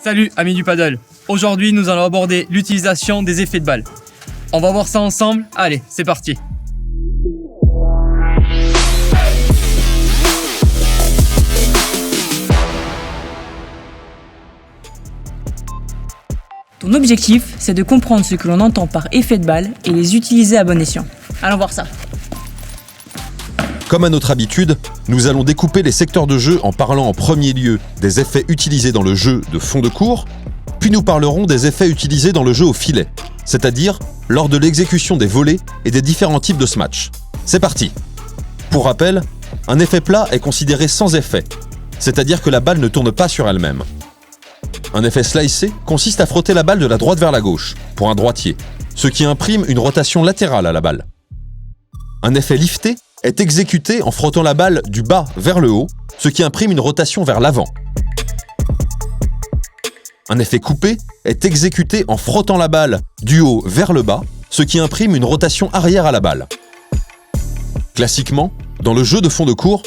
Salut amis du paddle. Aujourd'hui nous allons aborder l'utilisation des effets de balle. On va voir ça ensemble. Allez, c'est parti. Ton objectif, c'est de comprendre ce que l'on entend par effet de balle et les utiliser à bon escient. Allons voir ça. Comme à notre habitude, nous allons découper les secteurs de jeu en parlant en premier lieu des effets utilisés dans le jeu de fond de cours, puis nous parlerons des effets utilisés dans le jeu au filet, c'est-à-dire lors de l'exécution des volées et des différents types de smash. C'est parti. Pour rappel, un effet plat est considéré sans effet, c'est-à-dire que la balle ne tourne pas sur elle-même. Un effet slicé consiste à frotter la balle de la droite vers la gauche, pour un droitier, ce qui imprime une rotation latérale à la balle. Un effet lifté est exécuté en frottant la balle du bas vers le haut, ce qui imprime une rotation vers l'avant. Un effet coupé est exécuté en frottant la balle du haut vers le bas, ce qui imprime une rotation arrière à la balle. Classiquement, dans le jeu de fond de cours,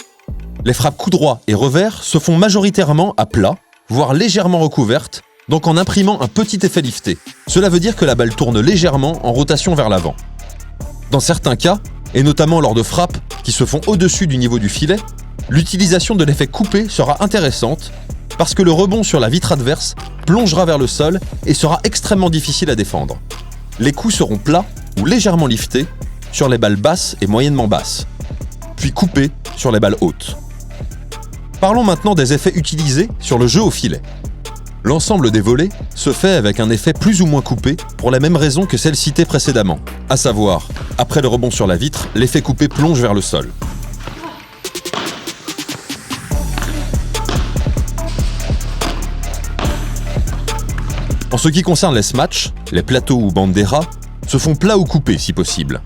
les frappes coup droit et revers se font majoritairement à plat, voire légèrement recouvertes, donc en imprimant un petit effet lifté. Cela veut dire que la balle tourne légèrement en rotation vers l'avant. Dans certains cas, et notamment lors de frappes qui se font au-dessus du niveau du filet, l'utilisation de l'effet coupé sera intéressante parce que le rebond sur la vitre adverse plongera vers le sol et sera extrêmement difficile à défendre. Les coups seront plats ou légèrement liftés sur les balles basses et moyennement basses, puis coupés sur les balles hautes. Parlons maintenant des effets utilisés sur le jeu au filet. L'ensemble des volées se fait avec un effet plus ou moins coupé pour la même raison que celle citée précédemment, à savoir, après le rebond sur la vitre, l'effet coupé plonge vers le sol. En ce qui concerne les smash, les plateaux ou banderas se font plats ou coupés si possible.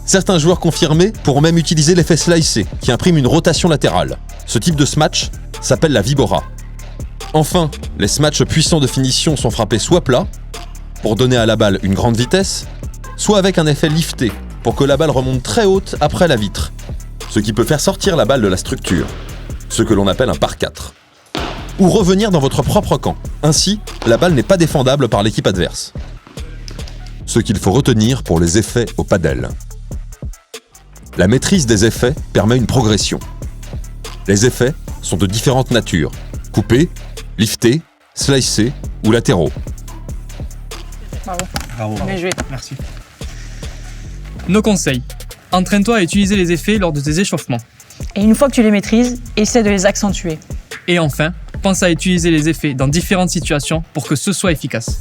Certains joueurs confirmés pourront même utiliser l'effet slicé, qui imprime une rotation latérale. Ce type de smash s'appelle la vibora. Enfin, les smash puissants de finition sont frappés soit plats, pour donner à la balle une grande vitesse, soit avec un effet lifté, pour que la balle remonte très haute après la vitre, ce qui peut faire sortir la balle de la structure, ce que l'on appelle un par 4. Ou revenir dans votre propre camp. Ainsi, la balle n'est pas défendable par l'équipe adverse. Ce qu'il faut retenir pour les effets au paddle. La maîtrise des effets permet une progression. Les effets sont de différentes natures, coupés, liftés, slicés ou latéraux. Bravo. Bien joué. Merci. Nos conseils. Entraîne-toi à utiliser les effets lors de tes échauffements. Et une fois que tu les maîtrises, essaie de les accentuer. Et enfin, pense à utiliser les effets dans différentes situations pour que ce soit efficace.